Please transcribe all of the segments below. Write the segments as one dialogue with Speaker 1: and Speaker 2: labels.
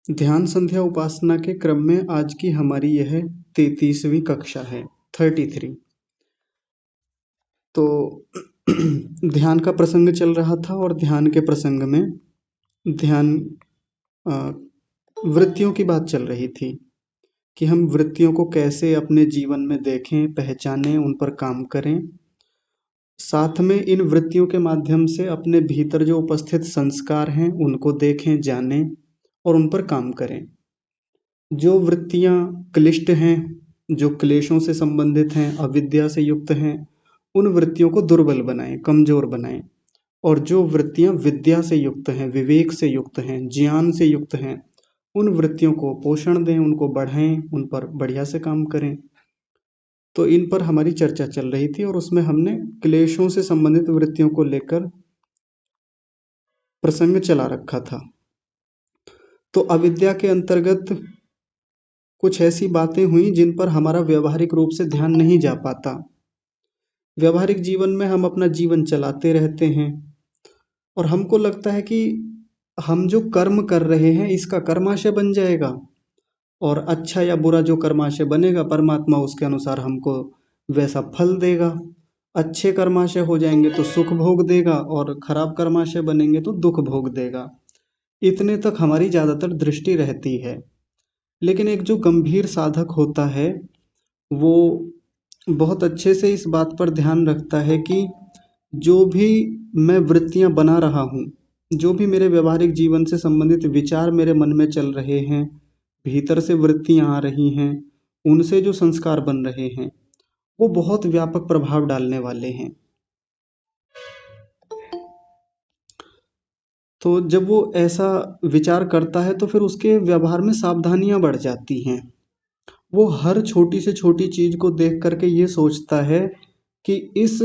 Speaker 1: ध्यान संध्या उपासना के क्रम में आज की हमारी यह 33वीं कक्षा है, 33। तो ध्यान का प्रसंग चल रहा था और ध्यान के प्रसंग में ध्यान अ, वृत्तियों की बात चल रही थी कि हम वृत्तियों को कैसे अपने जीवन में देखें, पहचानें, उन पर काम करें। साथ में इन वृत्तियों के माध्यम से अपने भीतर जो उपस्थित संस्कार हैं उनको देखें, जानें और उन पर काम करें। जो वृत्तियां क्लिष्ट हैं, जो क्लेशों से संबंधित हैं, अविद्या से युक्त हैं, उन वृत्तियों को दुर्बल बनाएं, कमजोर बनाएं। और जो वृत्तियां विद्या से युक्त हैं, विवेक से युक्त हैं, ज्ञान से युक्त हैं, उन वृत्तियों को पोषण दें, उनको बढ़ाएं, उन पर बढ़िया से काम करें। तो इन पर हमारी चर्चा चल रही थी और उसमें हमने क्लेशों से संबंधित वृत्तियों को लेकर प्रसंग चला रखा था। तो अविद्या के अंतर्गत कुछ ऐसी बातें हुई जिन पर हमारा व्यवहारिक रूप से ध्यान नहीं जा पाता। व्यवहारिक जीवन में हम अपना जीवन चलाते रहते हैं और हमको लगता है कि हम जो कर्म कर रहे हैं इसका कर्माशय बन जाएगा और अच्छा या बुरा जो कर्माशय बनेगा परमात्मा उसके अनुसार हमको वैसा फल देगा। अच्छे कर्माशय हो जाएंगे तो सुख भोग देगा और खराब कर्माशय बनेंगे तो दुख भोग देगा। इतने तक हमारी ज्यादातर दृष्टि रहती है। लेकिन एक जो गंभीर साधक होता है वो बहुत अच्छे से इस बात पर ध्यान रखता है कि जो भी मैं वृत्तियां बना रहा हूँ, जो भी मेरे व्यवहारिक जीवन से संबंधित विचार मेरे मन में चल रहे हैं, भीतर से वृत्तियां आ रही हैं, उनसे जो संस्कार बन रहे हैं वो बहुत व्यापक प्रभाव डालने वाले हैं। तो जब वो ऐसा विचार करता है तो फिर उसके व्यवहार में सावधानियां बढ़ जाती हैं। वो हर छोटी से छोटी चीज को देख करके ये सोचता है कि इस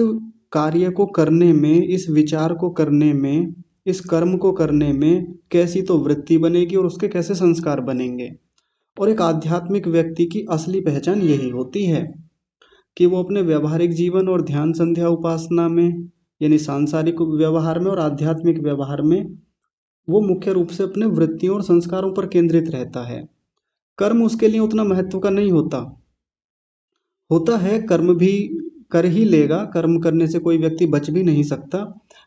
Speaker 1: कार्य को करने में, इस विचार को करने में, इस कर्म को करने में कैसी तो वृत्ति बनेगी और उसके कैसे संस्कार बनेंगे। और एक आध्यात्मिक व्यक्ति की असली पहचान यही होती है कि वो अपने व्यवहारिक जीवन और ध्यान संध्या उपासना में, यानी सांसारिक व्यवहार में और आध्यात्मिक व्यवहार में, वो मुख्य रूप से अपने वृत्तियों और संस्कारों पर केंद्रित रहता है। कर्म उसके लिए उतना महत्व का नहीं होता। होता है, कर्म भी कर ही लेगा, कर्म करने से कोई व्यक्ति बच भी नहीं सकता।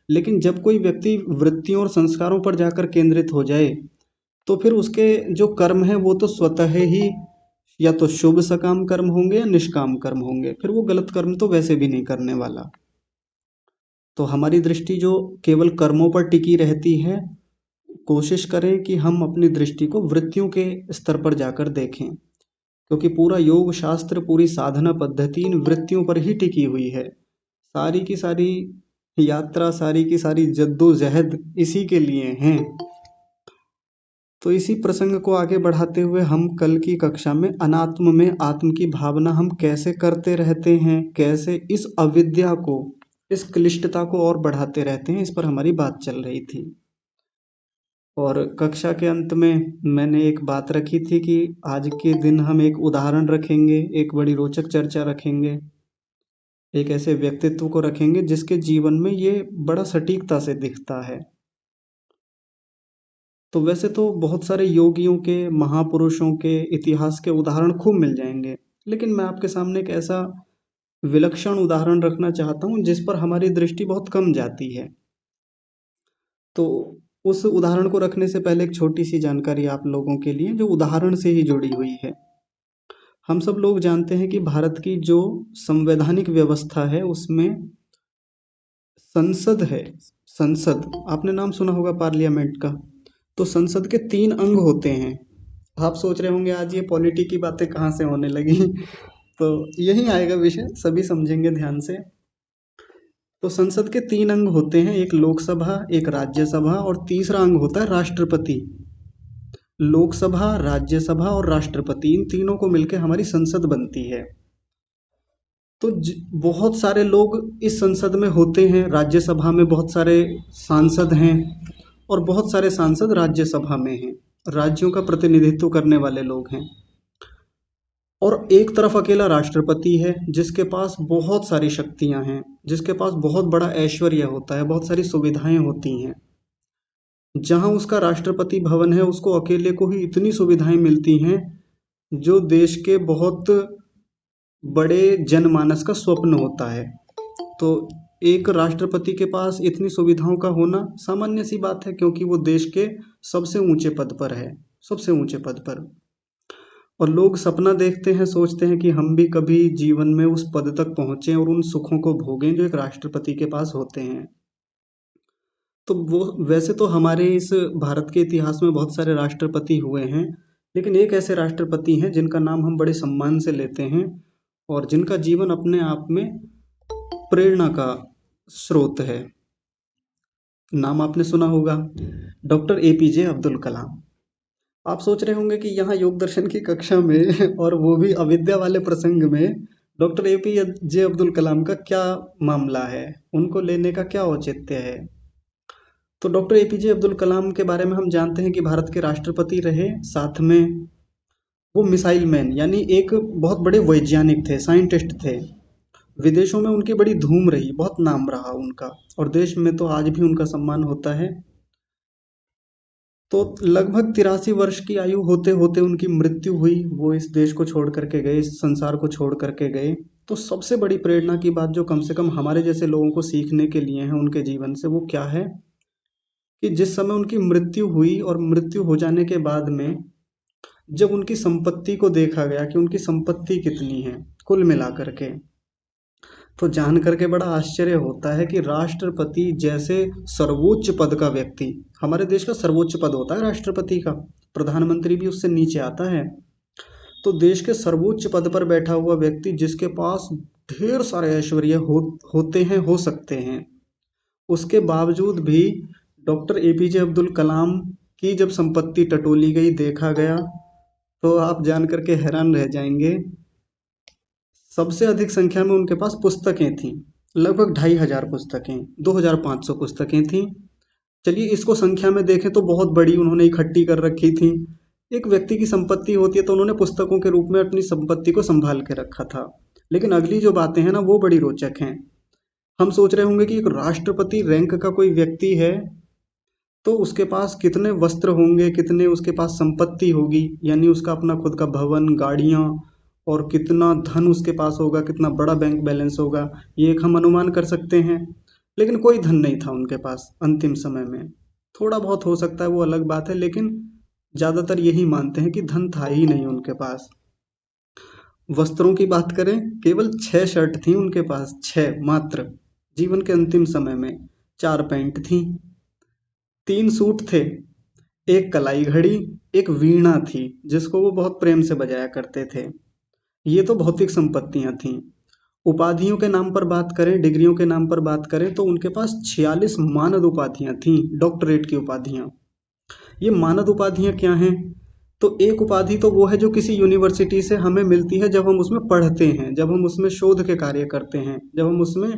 Speaker 1: लेकिन जब कोई व्यक्ति वृत्तियों और संस्कारों पर जाकर केंद्रित हो जाए तो फिर उसके जो कर्म है वो तो स्वतः ही या तो शुभ सकाम कर्म होंगे या निष्काम कर्म होंगे, फिर वो गलत कर्म तो वैसे भी नहीं करने वाला। तो हमारी दृष्टि जो केवल कर्मों पर टिकी रहती है, कोशिश करें कि हम अपनी दृष्टि को वृत्तियों के स्तर पर जाकर देखें, क्योंकि पूरा योग शास्त्र, पूरी साधना पद्धति इन वृत्तियों पर ही टिकी हुई है। सारी की सारी यात्रा, सारी की सारी जद्दोजहद इसी के लिए हैं। तो इसी प्रसंग को आगे बढ़ाते हुए हम कल की कक्षा में अनात्म में आत्म की भावना हम कैसे करते रहते हैं, कैसे इस अविद्या को, इस क्लिष्टता को और बढ़ाते रहते हैं, इस पर हमारी बात चल रही थी। और कक्षा के अंत में मैंने एक बात रखी थी कि आज के दिन हम एक उदाहरण रखेंगे, एक बड़ी रोचक चर्चा रखेंगे, एक ऐसे व्यक्तित्व को रखेंगे जिसके जीवन में ये बड़ा सटीकता से दिखता है। तो वैसे तो बहुत सारे योगियों के, महापुरुषों के इतिहास के उदाहरण खूब मिल जाएंगे, लेकिन मैं आपके सामने एक ऐसा विलक्षण उदाहरण रखना चाहता हूँ जिस पर हमारी दृष्टि बहुत कम जाती है। तो उस उदाहरण को रखने से पहले एक छोटी सी जानकारी आप लोगों के लिए जो उदाहरण से ही जुड़ी हुई है। हम सब लोग जानते हैं कि भारत की जो संवैधानिक व्यवस्था है उसमें संसद है। संसद, आपने नाम सुना होगा पार्लियामेंट का। तो संसद के 3 अंग होते हैं। आप सोच रहे होंगे आज ये पॉलिटी की बातें कहाँ से होने लगी। तो यही आएगा विषय, सभी समझेंगे ध्यान से। तो संसद के 3 अंग होते हैं, एक लोकसभा, एक राज्यसभा और तीसरा अंग होता है राष्ट्रपति। लोकसभा, राज्यसभा और राष्ट्रपति, इन तीनों को मिलकर हमारी संसद बनती है। तो बहुत सारे लोग इस संसद में होते हैं। राज्यसभा में बहुत सारे सांसद हैं और बहुत सारे सांसद राज्यसभा में हैं, राज्यों का प्रतिनिधित्व करने वाले लोग हैं। और एक तरफ अकेला राष्ट्रपति है जिसके पास बहुत सारी शक्तियां हैं, जिसके पास बहुत बड़ा ऐश्वर्य होता है, बहुत सारी सुविधाएं होती हैं। जहाँ उसका राष्ट्रपति भवन है उसको अकेले को ही इतनी सुविधाएं मिलती हैं जो देश के बहुत बड़े जनमानस का स्वप्न होता है। तो एक राष्ट्रपति के पास इतनी सुविधाओं का होना सामान्य सी बात है, क्योंकि वो देश के सबसे ऊंचे पद पर है, सबसे ऊंचे पद पर। और लोग सपना देखते हैं, सोचते हैं कि हम भी कभी जीवन में उस पद तक पहुंचे और उन सुखों को भोगें जो एक राष्ट्रपति के पास होते हैं। तो वो वैसे तो हमारे इस भारत के इतिहास में बहुत सारे राष्ट्रपति हुए हैं, लेकिन एक ऐसे राष्ट्रपति हैं जिनका नाम हम बड़े सम्मान से लेते हैं और जिनका जीवन अपने आप में प्रेरणा का स्रोत है। नाम आपने सुना होगा, डॉक्टर एपीजे अब्दुल कलाम। आप सोच रहे होंगे कि यहाँ योग दर्शन की कक्षा में और वो भी अविद्या वाले प्रसंग में डॉक्टर एपीजे अब्दुल कलाम का क्या मामला है, उनको लेने का क्या औचित्य है। तो डॉक्टर एपीजे अब्दुल कलाम के बारे में हम जानते हैं कि भारत के राष्ट्रपति रहे, साथ में वो मिसाइल मैन यानी एक बहुत बड़े वैज्ञानिक थे, साइंटिस्ट थे। विदेशों में उनकी बड़ी धूम रही, बहुत नाम रहा उनका, और देश में तो आज भी उनका सम्मान होता है। तो लगभग 83 वर्ष की आयु होते होते उनकी मृत्यु हुई। वो इस देश को छोड़ करके गए, इस संसार को छोड़ करके गए। तो सबसे बड़ी प्रेरणा की बात जो कम से कम हमारे जैसे लोगों को सीखने के लिए है उनके जीवन से, वो क्या है कि जिस समय उनकी मृत्यु हुई और मृत्यु हो जाने के बाद में जब उनकी संपत्ति को देखा गया कि उनकी संपत्ति कितनी है कुल मिलाकर के, तो जान करके बड़ा आश्चर्य होता है कि राष्ट्रपति जैसे सर्वोच्च पद का व्यक्ति, हमारे देश का सर्वोच्च पद होता है राष्ट्रपति का, प्रधानमंत्री भी उससे नीचे आता है। तो देश के सर्वोच्च पद पर बैठा हुआ व्यक्ति जिसके पास ढेर सारे ऐश्वर्य होते हैं, हो सकते हैं, उसके बावजूद भी डॉक्टर एपीजे अब्दुल कलाम की जब संपत्ति टटोली गई, देखा गया, तो आप जान करके हैरान रह जाएंगे। सबसे अधिक संख्या में उनके पास पुस्तकें थीं, लगभग 2500 पुस्तकें, 2500 पुस्तकें थीं। चलिए इसको संख्या में देखें तो बहुत बड़ी उन्होंने इकट्ठी कर रखी थी। एक व्यक्ति की संपत्ति होती है तो उन्होंने पुस्तकों के रूप में अपनी संपत्ति को संभाल के रखा था। लेकिन अगली जो बातें हैं ना वो बड़ी रोचक हैं। हम सोच रहे होंगे कि एक राष्ट्रपति रैंक का कोई व्यक्ति है तो उसके पास कितने वस्त्र होंगे, कितने उसके पास संपत्ति होगी, यानी उसका अपना खुद का भवन, गाड़ियाँ, और कितना धन उसके पास होगा, कितना बड़ा बैंक बैलेंस होगा, ये एक हम अनुमान कर सकते हैं। लेकिन कोई धन नहीं था उनके पास अंतिम समय में। थोड़ा बहुत हो सकता है वो अलग बात है, लेकिन ज़्यादातर यही मानते हैं कि धन था ही नहीं उनके पास। वस्त्रों की बात करें, केवल 6 शर्ट थी उनके पास, 6 मात्र। जीवन के अंतिम समय में 4 पैंट थी, 3 सूट थे, एक कलाई घड़ी, एक वीणा थी जिसको वो बहुत प्रेम से बजाया करते थे। ये तो भौतिक संपत्तियां थीं। उपाधियों के नाम पर बात करें, डिग्रियों के नाम पर बात करें, तो उनके पास 46 मानद उपाधियां थीं, डॉक्टरेट की उपाधियां। ये मानद उपाधियां क्या हैं? तो एक उपाधि तो वो है जो किसी यूनिवर्सिटी से हमें मिलती है जब हम उसमें पढ़ते हैं, जब हम उसमें शोध के कार्य करते हैं, जब हम उसमें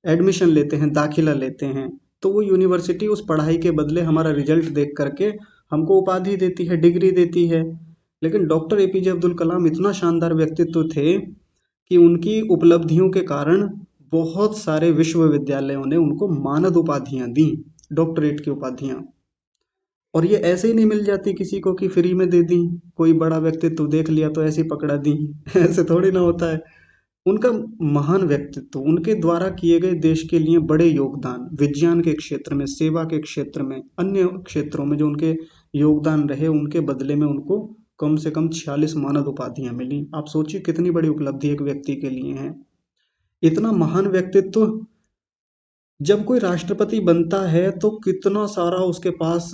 Speaker 1: एडमिशन लेते हैं, दाखिला लेते हैं, तो वो यूनिवर्सिटी उस पढ़ाई के बदले हमारा रिजल्ट देख करके हमको उपाधि देती है, डिग्री देती है। लेकिन डॉक्टर एपीजे अब्दुल कलाम इतना शानदार व्यक्तित्व थे कि उनकी उपलब्धियों के कारण बहुत सारे विश्वविद्यालयों ने उनको मानद उपाधियां दी, डॉक्टरेट की उपाधियां। और ये ऐसे ही नहीं मिल जाती किसी को कि फ्री में दे दी, कोई बड़ा व्यक्तित्व देख लिया तो ऐसे ही पकड़ा दी ऐसे थोड़ी ना होता है। उनका महान व्यक्तित्व, उनके द्वारा किए गए देश के लिए बड़े योगदान, विज्ञान के क्षेत्र में, सेवा के क्षेत्र में, अन्य क्षेत्रों में जो उनके योगदान रहे, उनके बदले में उनको कम से कम 46 मानद उपाधियां मिली। आप सोचिए कितनी बड़ी उपलब्धि एक व्यक्ति के लिए है। इतना महान व्यक्तित्व जब कोई राष्ट्रपति बनता है तो कितना सारा उसके पास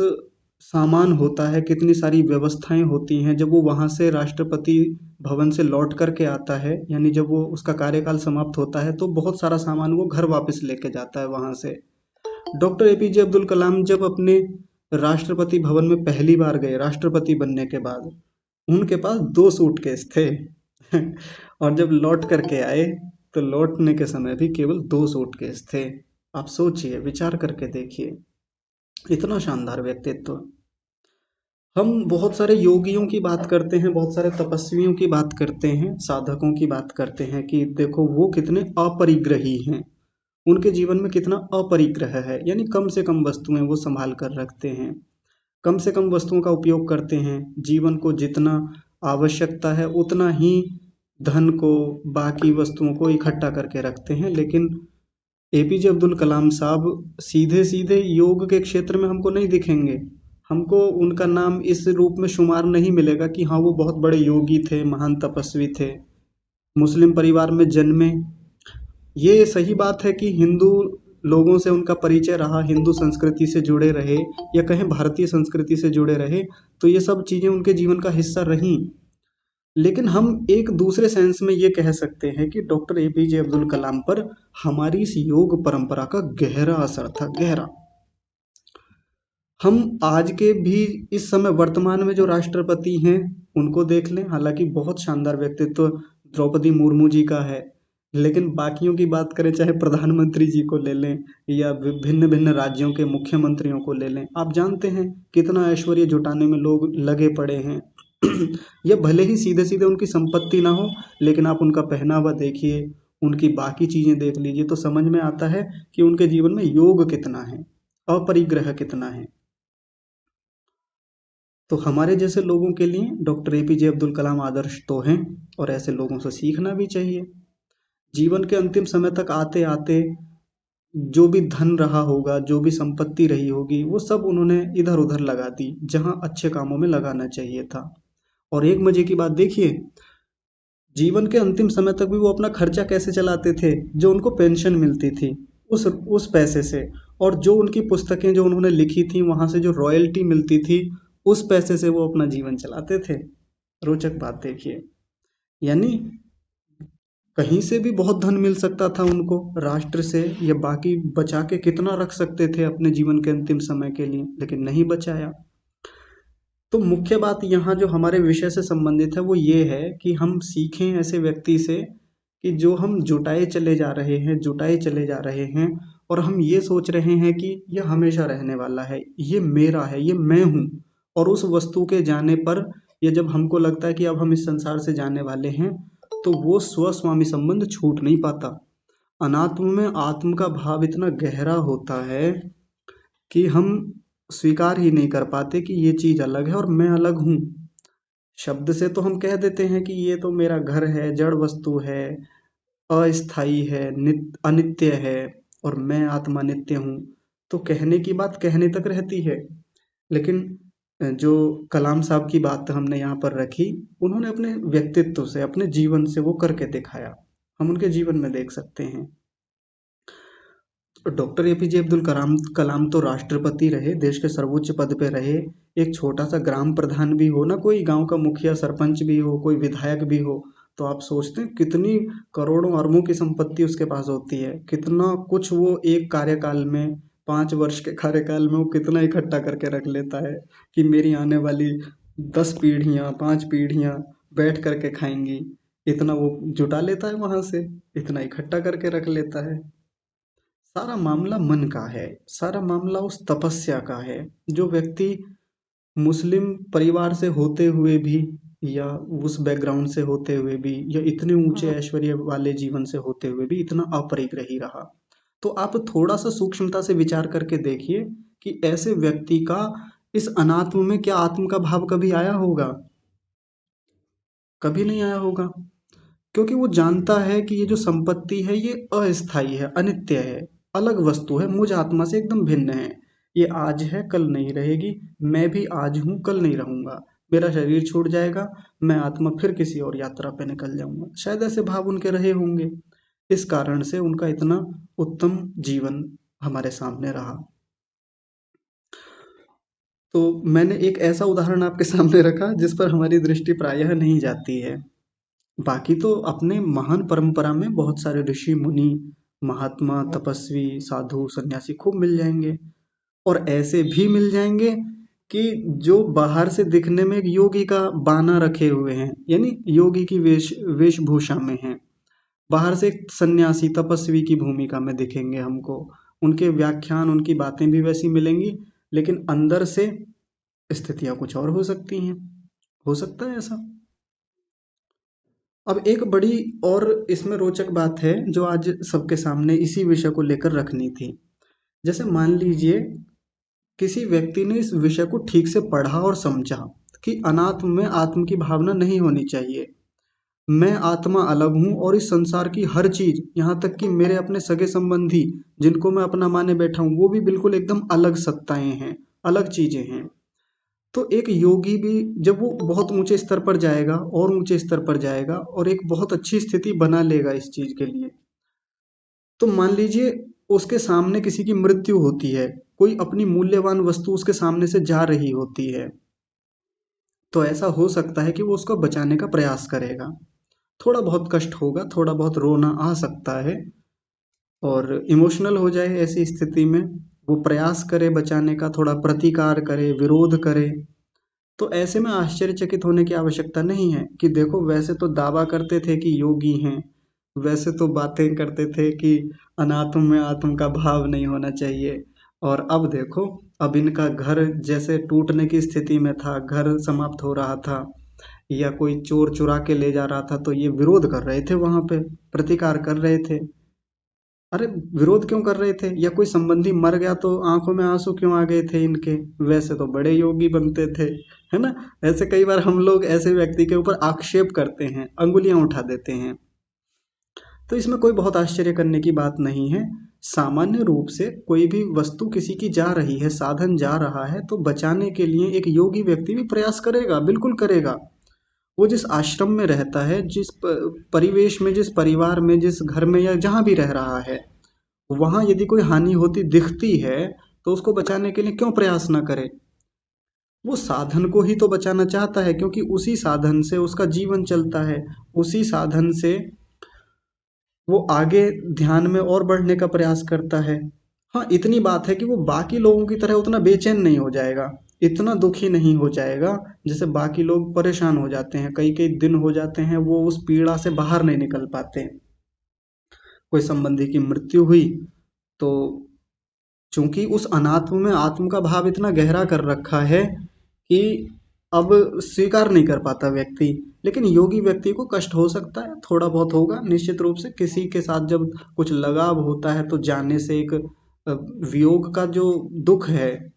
Speaker 1: सामान होता है, कितनी सारी व्यवस्थाएं होती हैं। जब वो वहां से राष्ट्रपति भवन से लौट करके आता है, यानी जब वो उसका कार्यकाल समाप्त होता है, तो बहुत सारा सामान वो घर वापस लेके जाता है वहां से। डॉक्टर एपीजे अब्दुल कलाम जब अपने राष्ट्रपति भवन में पहली बार गए राष्ट्रपति बनने के बाद, उनके पास 2 सूटकेस थे और जब लौट करके आए तो लौटने के समय भी केवल 2 सूटकेस थे। आप सोचिए, विचार करके देखिए, इतना शानदार व्यक्तित्व। हम बहुत सारे योगियों की बात करते हैं, बहुत सारे तपस्वियों की बात करते हैं, साधकों की बात करते हैं कि देखो वो कितने अपरिग्रही हैं, उनके जीवन में कितना अपरिग्रह है, यानी कम से कम वस्तुएं वो संभाल कर रखते हैं, कम से कम वस्तुओं का उपयोग करते हैं, जीवन को जितना आवश्यकता है उतना ही धन को, बाकी वस्तुओं को इकट्ठा करके रखते हैं। लेकिन एपीजे अब्दुल कलाम साहब सीधे सीधे योग के क्षेत्र में हमको नहीं दिखेंगे, हमको उनका नाम इस रूप में शुमार नहीं मिलेगा कि हाँ वो बहुत बड़े योगी थे, महान तपस्वी थे, मुस्लिम परिवार में जन्मे। ये सही बात है कि हिंदू लोगों से उनका परिचय रहा, हिंदू संस्कृति से जुड़े रहे, या कहें भारतीय संस्कृति से जुड़े रहे, तो ये सब चीज़ें उनके जीवन का हिस्सा रहीं। लेकिन हम एक दूसरे सेंस में ये कह सकते हैं कि डॉक्टर एपीजे अब्दुल कलाम पर हमारी इस योग परंपरा का गहरा असर था, गहरा। हम आज के भी इस समय वर्तमान में जो राष्ट्रपति हैं उनको देख लें, हालांकि बहुत शानदार व्यक्तित्व द्रौपदी मुर्मू जी का है, लेकिन बाकियों की बात करें, चाहे प्रधानमंत्री जी को ले लें या भिन्न भिन्न राज्यों के मुख्यमंत्रियों को ले लें, आप जानते हैं कितना ऐश्वर्य जुटाने में लोग लगे पड़े हैं। यह भले ही सीधे सीधे उनकी संपत्ति ना हो, लेकिन आप उनका पहनावा देखिए, उनकी बाकी चीजें देख लीजिए, तो समझ में आता है कि उनके जीवन में योग कितना है, अपरिग्रह कितना है। तो हमारे जैसे लोगों के लिए डॉक्टर एपीजे अब्दुल कलाम आदर्श तो हैं, और ऐसे लोगों से सीखना भी चाहिए। जीवन के अंतिम समय तक आते आते जो भी धन रहा होगा, जो भी संपत्ति रही होगी, वो सब उन्होंने इधर उधर लगा दी जहां अच्छे कामों में लगाना चाहिए था। और एक मजे की बात देखिए, जीवन के अंतिम समय तक भी वो अपना खर्चा कैसे चलाते थे, जो उनको पेंशन मिलती थी उस पैसे से, और जो उनकी पुस्तकें जो उन्होंने लिखी थी वहां से जो रॉयल्टी मिलती थी, उस पैसे से वो अपना जीवन चलाते थे। रोचक बात देखिए, यानी कहीं से भी बहुत धन मिल सकता था उनको, राष्ट्र से या बाकी बचा के कितना रख सकते थे अपने जीवन के अंतिम समय के लिए, लेकिन नहीं बचाया। तो मुख्य बात यहाँ जो हमारे विषय से संबंधित है वो ये है कि हम सीखें ऐसे व्यक्ति से कि जो हम जुटाए चले जा रहे हैं, जुटाए चले जा रहे हैं, और हम ये सोच रहे हैं कि यह हमेशा रहने वाला है, ये मेरा है, ये मैं हूँ। और उस वस्तु के जाने पर, या जब हमको लगता है कि अब हम इस संसार से जाने वाले हैं, तो वो स्वस्वामी संबंध छूट नहीं पाता। अनात्म में आत्म का भाव इतना गहरा होता है कि हम स्वीकार ही नहीं कर पाते कि ये चीज अलग है और मैं अलग हूँ। शब्द से तो हम कह देते हैं कि ये तो मेरा घर है, जड़ वस्तु है, अस्थाई है, अनित्य है, और मैं आत्मा नित्य हूँ। तो कहने की बात कहने तक रहती है, लेकिन जो कलाम साहब की बात हमने यहाँ पर रखी, उन्होंने अपने व्यक्तित्व से, अपने जीवन से वो करके दिखाया, हम उनके जीवन में देख सकते हैं। डॉक्टर एपीजे अब्दुल कलाम कलाम तो राष्ट्रपति रहे, देश के सर्वोच्च पद पे रहे, एक छोटा सा ग्राम प्रधान भी हो ना, कोई गांव का मुखिया सरपंच भी हो, कोई विधायक भी हो, तो आप सोचते हैं कितनी करोड़ों अरबों की संपत्ति उसके पास होती है, कितना कुछ वो एक कार्यकाल में, 5 वर्ष के कार्यकाल में वो कितना इकट्ठा करके रख लेता है कि मेरी आने वाली 10 पीढ़ियां, 5 पीढ़ियां बैठ करके खाएंगी। इतना वो जुटा लेता है वहां से, इतना इकट्ठा करके रख लेता है। सारा मामला मन का है, सारा मामला उस तपस्या का है। जो व्यक्ति मुस्लिम परिवार से होते हुए भी, या उस बैकग्राउंड से होते हुए भी, या इतने ऊंचे ऐश्वर्य वाले जीवन से होते हुए भी इतना अपरिग्रही रहा, तो आप थोड़ा सा सूक्ष्मता से विचार करके देखिए कि ऐसे व्यक्ति का इस अनात्म में क्या आत्म का भाव कभी आया होगा? कभी नहीं आया होगा, क्योंकि वो जानता है कि ये जो संपत्ति है ये अस्थाई है, अनित्य है, अलग वस्तु है, मुझ आत्मा से एकदम भिन्न है। ये आज है, कल नहीं रहेगी, मैं भी आज हूँ, कल नहीं रहूंगा, मेरा शरीर छूट जाएगा, मैं आत्मा फिर किसी और यात्रा पे निकल जाऊंगा। शायद ऐसे भाव उनके रहे होंगे, इस कारण से उनका इतना उत्तम जीवन हमारे सामने रहा। तो मैंने एक ऐसा उदाहरण आपके सामने रखा जिस पर हमारी दृष्टि प्रायः नहीं जाती है। बाकी तो अपने महान परंपरा में बहुत सारे ऋषि मुनि, महात्मा, तपस्वी, साधु, सन्यासी खूब मिल जाएंगे, और ऐसे भी मिल जाएंगे कि जो बाहर से दिखने में एक योगी का बाना रखे हुए हैं, यानी योगी की वेशभूषा में हैं, बाहर से एक सन्यासी तपस्वी की भूमिका में दिखेंगे हमको, उनके व्याख्यान, उनकी बातें भी वैसी मिलेंगी, लेकिन अंदर से स्थितियां कुछ और हो सकती हैं। हो सकता है ऐसा। अब एक बड़ी और इसमें रोचक बात है जो आज सबके सामने इसी विषय को लेकर रखनी थी। जैसे मान लीजिए किसी व्यक्ति ने इस विषय को ठीक से पढ़ा और समझा कि अनात्म में आत्म की भावना नहीं होनी चाहिए। मैं आत्मा अलग हूँ और इस संसार की हर चीज, यहाँ तक कि मेरे अपने सगे संबंधी जिनको मैं अपना माने बैठा हूँ, वो भी बिल्कुल एकदम अलग सत्ताएं हैं, अलग चीजें हैं। तो एक योगी भी जब वो बहुत ऊंचे स्तर पर जाएगा और ऊंचे स्तर पर जाएगा और एक बहुत अच्छी स्थिति बना लेगा इस चीज के लिए, तो मान लीजिए उसके सामने किसी की मृत्यु होती है, कोई अपनी मूल्यवान वस्तु उसके सामने से जा रही होती है, तो ऐसा हो सकता है कि वो उसको बचाने का प्रयास करेगा। थोड़ा बहुत कष्ट होगा, थोड़ा बहुत रोना आ सकता है और इमोशनल हो जाए ऐसी स्थिति में, वो प्रयास करे बचाने का, थोड़ा प्रतिकार करे, विरोध करे। तो ऐसे में आश्चर्यचकित होने की आवश्यकता नहीं है कि देखो वैसे तो दावा करते थे कि योगी हैं, वैसे तो बातें करते थे कि अनात्म में आत्म का भाव नहीं होना चाहिए, और अब देखो अब इनका घर जैसे टूटने की स्थिति में था, घर समाप्त हो रहा था या कोई चोर चुरा के ले जा रहा था, तो ये विरोध कर रहे थे, वहां पे प्रतिकार कर रहे थे। अरे विरोध क्यों कर रहे थे? या कोई संबंधी मर गया तो आंखों में आंसू क्यों आ गए थे इनके? वैसे तो बड़े योगी बनते थे, है ना? ऐसे कई बार हम लोग ऐसे व्यक्ति के ऊपर आक्षेप करते हैं, अंगुलियां उठा देते हैं। तो इसमें कोई बहुत आश्चर्य करने की बात नहीं है। सामान्य रूप से कोई भी वस्तु किसी की जा रही है, साधन जा रहा है, तो बचाने के लिए एक योगी व्यक्ति भी प्रयास करेगा, बिल्कुल करेगा। वो जिस आश्रम में रहता है, जिस परिवेश में, जिस परिवार में, जिस घर में या जहां भी रह रहा है, वहां यदि कोई हानि होती दिखती है, तो उसको बचाने के लिए क्यों प्रयास ना करे? वो साधन को ही तो बचाना चाहता है, क्योंकि उसी साधन से उसका जीवन चलता है, उसी साधन से वो आगे ध्यान में और बढ़ने का प्रयास करता है। हाँ, इतनी बात है कि वो बाकी लोगों की तरह उतना बेचैन नहीं हो जाएगा, इतना दुखी नहीं हो जाएगा जैसे बाकी लोग परेशान हो जाते हैं, कई कई दिन हो जाते हैं वो उस पीड़ा से बाहर नहीं निकल पाते। कोई संबंधी की मृत्यु हुई तो चूंकि उस अनात्म में आत्म का भाव इतना गहरा कर रखा है कि अब स्वीकार नहीं कर पाता व्यक्ति। लेकिन योगी व्यक्ति को कष्ट हो सकता है, थोड़ा बहुत होगा निश्चित रूप से। किसी के साथ जब कुछ लगाव होता है तो जाने से एक वियोग का जो दुख है,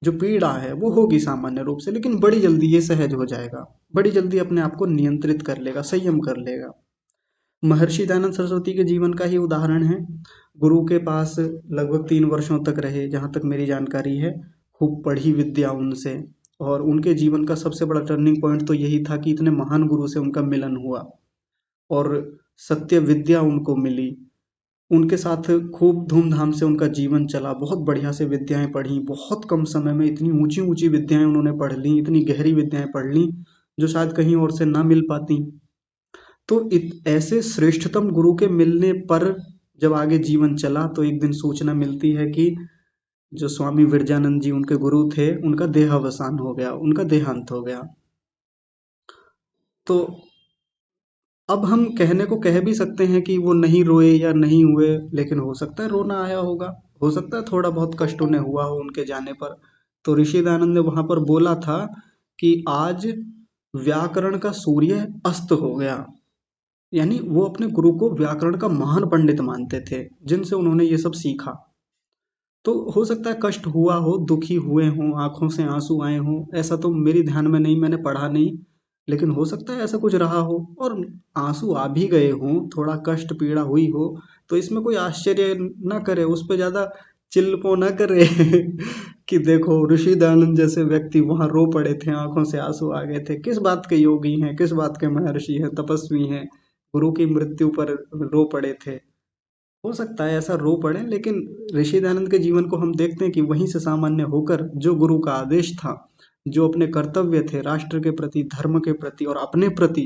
Speaker 1: जो पीड़ा है, वो होगी सामान्य रूप से, लेकिन बड़ी जल्दी ये सहज हो जाएगा, बड़ी जल्दी अपने आप को नियंत्रित कर लेगा, संयम कर लेगा। महर्षि दयानंद सरस्वती के जीवन का ही उदाहरण है। गुरु के पास लगभग 3 वर्षों तक रहे, जहाँ तक मेरी जानकारी है। खूब पढ़ी विद्या उनसे, और उनके जीवन का सबसे बड़ा टर्निंग पॉइंट तो यही था कि इतने महान गुरु से उनका मिलन हुआ और सत्य विद्या उनको मिली। उनके साथ खूब धूमधाम से उनका जीवन चला, बहुत बढ़िया से विद्याएं पढ़ी, बहुत कम समय में इतनी ऊंची ऊंची विद्याएं उन्होंने पढ़ ली, इतनी गहरी विद्याएं पढ़ ली जो शायद कहीं और से ना मिल पाती। तो ऐसे श्रेष्ठतम गुरु के मिलने पर जब आगे जीवन चला तो एक दिन सूचना मिलती है कि जो स्वामी विरजानंद जी उनके गुरु थे, उनका देहावसान हो गया, उनका देहांत हो गया। तो अब हम कहने को कह भी सकते हैं कि वो नहीं रोए या नहीं हुए, लेकिन हो सकता है रोना आया होगा, हो सकता है थोड़ा बहुत कष्ट उन्हें हुआ हो उनके जाने पर। तो ऋषि दयानंद ने वहां पर बोला था कि आज व्याकरण का सूर्य अस्त हो गया। यानी वो अपने गुरु को व्याकरण का महान पंडित मानते थे, जिनसे उन्होंने ये सब सीखा। तो हो सकता है कष्ट हुआ हो, दुखी हुए हों, आंखों से आंसू आए हों, ऐसा तो मेरी ध्यान में नहीं, मैंने पढ़ा नहीं, लेकिन हो सकता है ऐसा कुछ रहा हो। और आंसू आ भी गए हों, थोड़ा कष्ट पीड़ा हुई हो, तो इसमें कोई आश्चर्य ना करे, उस पर ज्यादा चिल्पो ना करे कि देखो ऋषि दयानंद जैसे व्यक्ति वहां रो पड़े थे, आंखों से आंसू आ गए थे, किस बात के योगी हैं, किस बात के महर्षि हैं, तपस्वी हैं, गुरु की मृत्यु पर रो पड़े थे। हो सकता है ऐसा रो पड़े, लेकिन ऋषि दयानंद के जीवन को हम देखते हैं कि वहीं से सामान्य होकर जो गुरु का आदेश था, जो अपने कर्तव्य थे राष्ट्र के प्रति, धर्म के प्रति और अपने प्रति,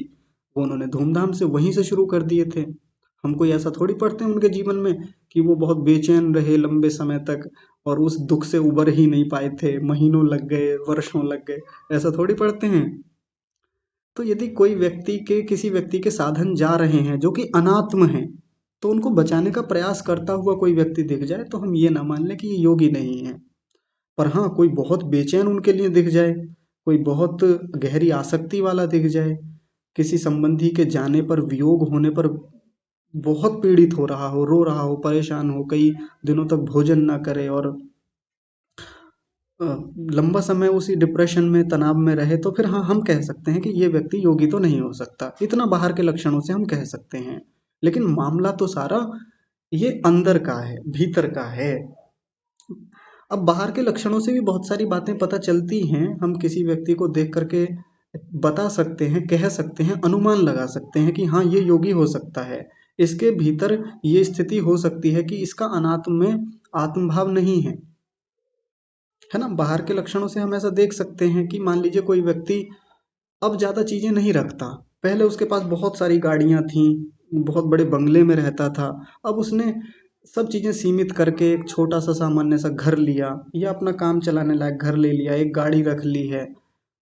Speaker 1: वो उन्होंने धूमधाम से वहीं से शुरू कर दिए थे। हम कोई ऐसा थोड़ी पढ़ते हैं उनके जीवन में कि वो बहुत बेचैन रहे लंबे समय तक और उस दुख से उबर ही नहीं पाए थे, महीनों लग गए, वर्षों लग गए, ऐसा थोड़ी पढ़ते हैं। तो यदि कोई व्यक्ति के, किसी व्यक्ति के साधन जा रहे हैं जो कि अनात्म हैं, तो उनको बचाने का प्रयास करता हुआ कोई व्यक्ति दिख जाए तो हम ये ना मान लें कि ये योगी नहीं है। पर हाँ, कोई बहुत बेचैन उनके लिए दिख जाए, कोई बहुत गहरी आसक्ति वाला दिख जाए, किसी संबंधी के जाने पर, वियोग होने पर बहुत पीड़ित हो रहा हो, रो रहा हो, परेशान हो, कई दिनों तक भोजन ना करे और अ, लंबा समय उसी डिप्रेशन में, तनाव में रहे, तो फिर हाँ, हम कह सकते हैं कि ये व्यक्ति योगी तो नहीं हो सकता। इतना बाहर के लक्षणों से हम कह सकते हैं। लेकिन मामला तो सारा ये अंदर का है, भीतर का है। अब बाहर के लक्षणों से भी बहुत सारी बातें पता चलती हैं। हम किसी व्यक्ति को देख करके बता सकते हैं, कह सकते हैं, अनुमान लगा सकते हैं कि हाँ, ये योगी हो सकता है। इसके भीतर ये स्थिति हो सकती है कि इसका अनात्म में आत्मभाव नहीं है ना? बाहर के लक्षणों से हम ऐसा देख सकते हैं कि मान लीजिए कोई व्यक्ति अब ज़्यादा चीज़ें नहीं रखता। पहले उसके पास बहुत सारी गाड़ियाँ थीं, बहुत बड़े बंगले में रहता था। अब उसने सब चीज़ें सीमित करके एक छोटा-सा सामान्य सा घर लिया या अपना काम चलाने लायक घर ले लिया, एक गाड़ी रख ली है।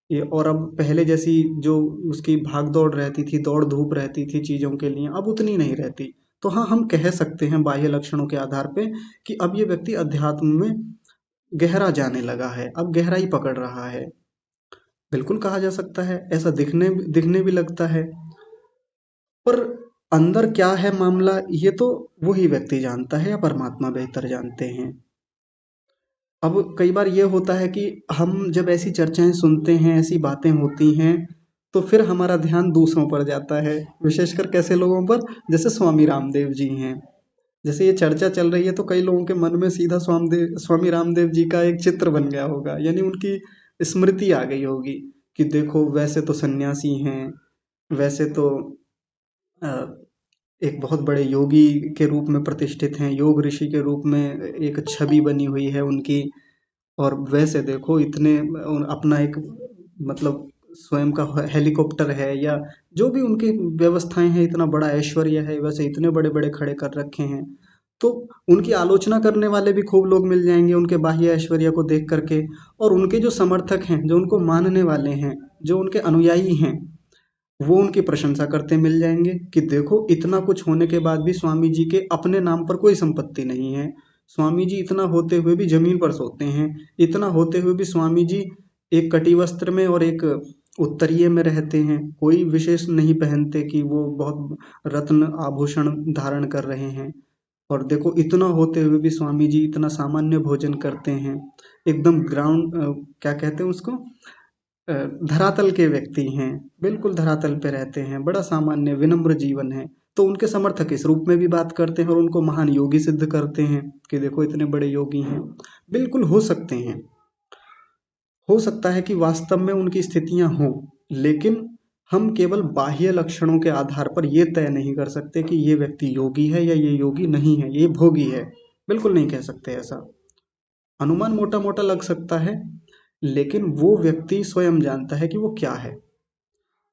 Speaker 1: ये और अब पहले जैसी जो उसकी भाग-दौड़ रहती थी, दौड़-धूप रहती थी चीज़ों के लिए, अब उतनी नहीं रहती। तो हाँ, हम कह सकते हैं बाह्य लक्षणों के आधार पे कि अब ये व्यक्ति अध्यात्म में गहरा जाने लगा है, अब गहराई पकड़ रहा है। बिल्कुल कहा जा सकता है, ऐसा दिखने दिखने भी लगता है। पर अंदर क्या है मामला, ये तो वही व्यक्ति जानता है या परमात्मा बेहतर जानते हैं। अब कई बार ये होता है कि हम जब ऐसी चर्चाएँ सुनते हैं, ऐसी बातें होती हैं, तो फिर हमारा ध्यान दूसरों पर जाता है, विशेषकर कैसे लोगों पर? जैसे स्वामी रामदेव जी हैं। जैसे ये चर्चा चल रही है तो कई लोगों के मन में सीधा स्वामी रामदेव जी का एक चित्र बन गया होगा, यानी उनकी स्मृति आ गई होगी कि देखो वैसे तो सन्यासी हैं, वैसे तो अ, एक बहुत बड़े योगी के रूप में प्रतिष्ठित हैं, योग ऋषि के रूप में एक छवि बनी हुई है उनकी। और वैसे देखो इतने अपना एक मतलब स्वयं का हेलीकॉप्टर है या जो भी उनकी व्यवस्थाएं हैं, इतना बड़ा ऐश्वर्य है, वैसे इतने बड़े बड़े खड़े कर रखे हैं। तो उनकी आलोचना करने वाले भी खूब लोग मिल जाएंगे उनके बाह्य ऐश्वर्य को देख करके। और उनके जो समर्थक हैं, जो उनको मानने वाले हैं, जो उनके अनुयायी हैं, वो उनकी प्रशंसा करते मिल जाएंगे कि देखो इतना कुछ होने के बाद भी स्वामी जी के अपने नाम पर कोई संपत्ति नहीं है। स्वामी जी इतना होते हुए भी जमीन पर सोते हैं, इतना होते हुए भी स्वामी जी एक कटी वस्त्र में और एक उत्तरीय में रहते हैं, कोई विशेष नहीं पहनते कि वो बहुत रत्न आभूषण धारण कर रहे हैं। और देखो इतना होते हुए भी स्वामी जी इतना सामान्य भोजन करते हैं, एकदम ग्राउंड क्या कहते हैं उसको, अ, धरातल के व्यक्ति हैं, बिल्कुल धरातल पे रहते हैं, बड़ा सामान्य विनम्र जीवन है। तो उनके समर्थक इस रूप में भी बात करते हैं और उनको महान योगी सिद्ध करते हैं कि देखो इतने बड़े योगी हैं। बिल्कुल हो सकते हैं, हो सकता है कि वास्तव में उनकी स्थितियां हों, लेकिन हम केवल बाह्य लक्षणों के आधार पर ये तय नहीं कर सकते कि ये व्यक्ति योगी है या ये योगी नहीं है, ये भोगी है। बिल्कुल नहीं कह सकते ऐसा। अनुमान मोटा मोटा लग सकता है, लेकिन वो व्यक्ति स्वयं जानता है कि वो क्या है।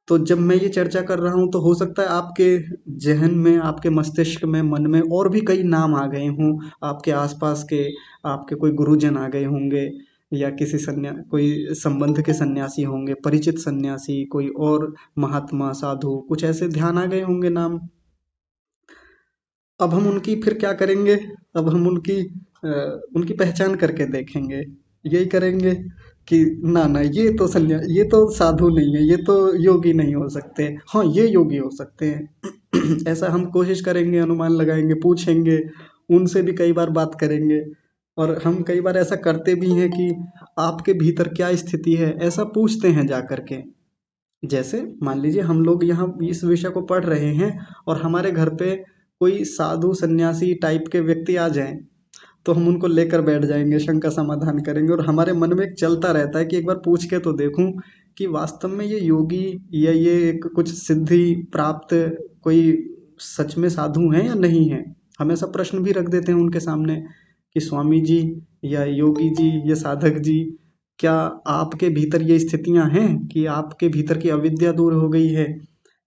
Speaker 1: तो जब मैं ये चर्चा कर रहा हूँ तो हो सकता है आपके ज़हन में, आपके मस्तिष्क में, मन में और भी कई नाम आ गए हों, आपके आसपास के आपके कोई गुरुजन आ गए होंगे या किसी कोई संबंध के सन्यासी होंगे, परिचित सन्यासी, कोई और महात्मा, साधु, कुछ ऐसे ध्यान आ गए होंगे नाम। अब हम उनकी फिर क्या करेंगे? अब हम उनकी पहचान करके देखेंगे। यही करेंगे कि ना, ना ये तो ये तो साधु नहीं है, ये तो योगी नहीं हो सकते। हाँ, ये योगी हो सकते हैं। ऐसा हम कोशिश करेंगे, अनुमान लगाएँगे, पूछेंगे, उनसे भी कई बार बात करेंगे। और हम कई बार ऐसा करते भी हैं कि आपके भीतर क्या स्थिति है? ऐसा पूछते हैं जा कर के। जैसे मान लीजिए हम लोग यहाँ इस विषय को पढ़ रहे हैं और हमारे घर पे कोई साधु सन्यासी टाइप के व्यक्ति आ जाएं, तो हम उनको लेकर बैठ जाएंगे, शंका समाधान करेंगे और हमारे मन में एक चलता रहता है कि एक बार पूछ के तो देखूं कि वास्तव में ये योगी या ये एक कुछ सिद्धि प्राप्त कोई सच में साधु हैं या नहीं है। हम ऐसा प्रश्न भी रख देते हैं उनके सामने कि स्वामी जी या योगी जी या साधक जी, क्या आपके भीतर ये स्थितियां हैं कि आपके भीतर की अविद्या दूर हो गई है?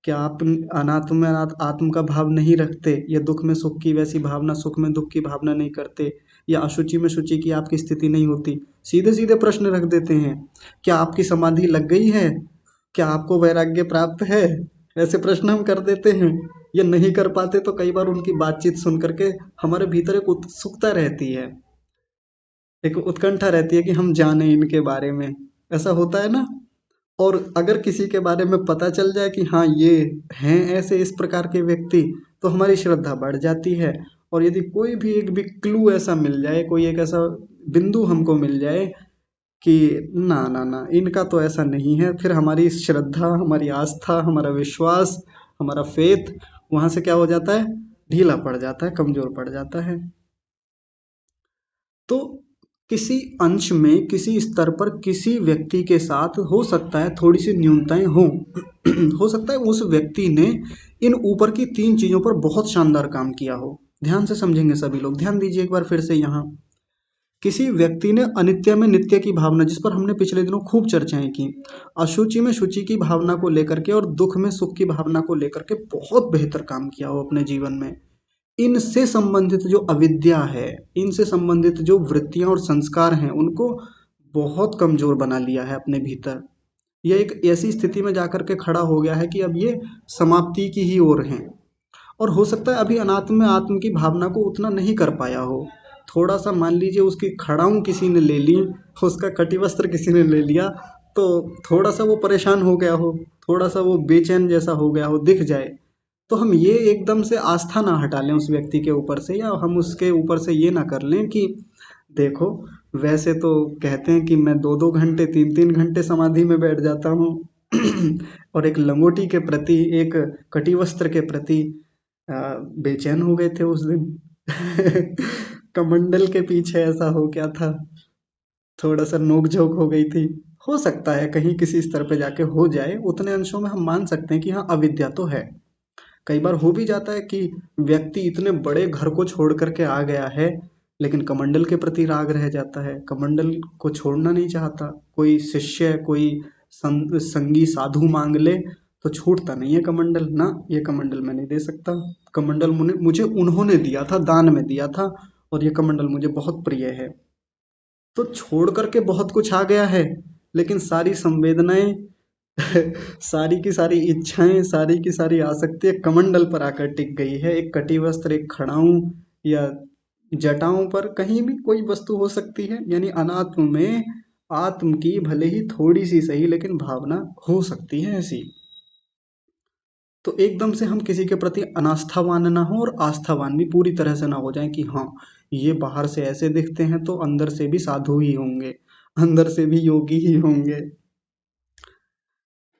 Speaker 1: क्या आप अनात्म में आत्म का भाव नहीं रखते, या दुख में सुख की वैसी भावना, सुख में दुख की भावना नहीं करते, या अशुचि में शुचि की आपकी स्थिति नहीं होती? सीधे सीधे प्रश्न रख देते हैं। क्या आपकी समाधि लग गई है? क्या आपको वैराग्य प्राप्त है? ऐसे प्रश्न हम कर देते हैं। ये नहीं कर पाते तो कई बार उनकी बातचीत सुन करके हमारे भीतर एक उत्सुकता रहती है, एक उत्कंठा रहती है कि हम जाने इनके बारे में। ऐसा होता है ना? और अगर किसी के बारे में पता चल जाए कि हाँ ये हैं ऐसे इस प्रकार के व्यक्ति, तो हमारी श्रद्धा बढ़ जाती है। और यदि कोई भी एक भी क्लू ऐसा मिल जाए, कोई एक ऐसा बिंदु हमको मिल जाए कि ना ना ना इनका तो ऐसा नहीं है, फिर हमारी श्रद्धा, हमारी आस्था, हमारा विश्वास, हमारा फेथ वहां से क्या हो जाता है, ढीला पड़ जाता है, कमजोर पड़ जाता है। तो किसी अंश में, किसी स्तर पर, किसी व्यक्ति के साथ हो सकता है थोड़ी सी न्यूनताएं हों। हो सकता है उस व्यक्ति ने इन ऊपर की तीन चीजों पर बहुत शानदार काम किया हो। ध्यान से समझेंगे सभी लोग, ध्यान दीजिए एक बार फिर से यहाँ। किसी व्यक्ति ने अनित्य में नित्य की भावना, जिस पर हमने पिछले दिनों खूब चर्चाएं की, अशुचि में शुचि की भावना को लेकर के और दुख में सुख की भावना को लेकर के बहुत बेहतर काम किया हो अपने जीवन में। इनसे संबंधित जो अविद्या है, इनसे संबंधित जो वृत्तियां और संस्कार हैं, उनको बहुत कमजोर बना लिया है अपने भीतर। यह एक ऐसी स्थिति में जाकर के खड़ा हो गया है कि अब ये समाप्ति की ही ओर है। और हो सकता है अभी अनात्म में आत्म की भावना को उतना नहीं कर पाया हो। थोड़ा सा मान लीजिए उसकी खड़ाऊं किसी ने ले ली, उसका कटिवस्त्र किसी ने ले लिया, तो थोड़ा सा वो परेशान हो गया हो, थोड़ा सा वो बेचैन जैसा हो गया हो, दिख जाए, तो हम ये एकदम से आस्था ना हटा लें उस व्यक्ति के ऊपर से, या हम उसके ऊपर से ये ना कर लें कि देखो वैसे तो कहते हैं कि मैं 2-2 घंटे 3-3 घंटे समाधि में बैठ जाता हूँ। और एक लंगोटी के प्रति, एक कटिवस्त्र के प्रति बेचैन हो गए थे उस दिन। कमंडल के पीछे ऐसा हो गया था, थोड़ा सा नोक झोंक हो गई थी। हो सकता है कहीं किसी स्तर पे जाके हो जाए, उतने अंशों में हम मान सकते हैं कि हाँ अविद्या तो है। कई बार हो भी जाता है कि व्यक्ति इतने बड़े घर को छोड़ करके आ गया है, लेकिन कमंडल के प्रति राग रह जाता है, कमंडल को छोड़ना नहीं चाहता। कोई शिष्य, कोई संगी साधु मांग ले तो छूटता नहीं है कमंडल, ना ये कमंडल मैं नहीं दे सकता, कमंडल मुझे उन्होंने दिया था, दान में दिया था, और ये कमंडल मुझे बहुत प्रिय है। तो छोड़ करके बहुत कुछ आ गया है, लेकिन सारी संवेदनाएं, सारी की सारी इच्छाएं, सारी की सारी आसक्ति कमंडल पर आकर टिक गई है। एक कटिवस्त्र, एक खड़ाऊं या जटाओं पर कहीं भी कोई वस्तु हो सकती है। यानी अनात्म में आत्म की भले ही थोड़ी सी सही, लेकिन भावना हो सकती है ऐसी। तो एकदम से हम किसी के प्रति अनास्थावान ना हो और आस्थावान भी पूरी तरह से ना हो जाए कि हाँ ये बाहर से ऐसे दिखते हैं तो अंदर से भी साधु ही होंगे, अंदर से भी योगी ही होंगे।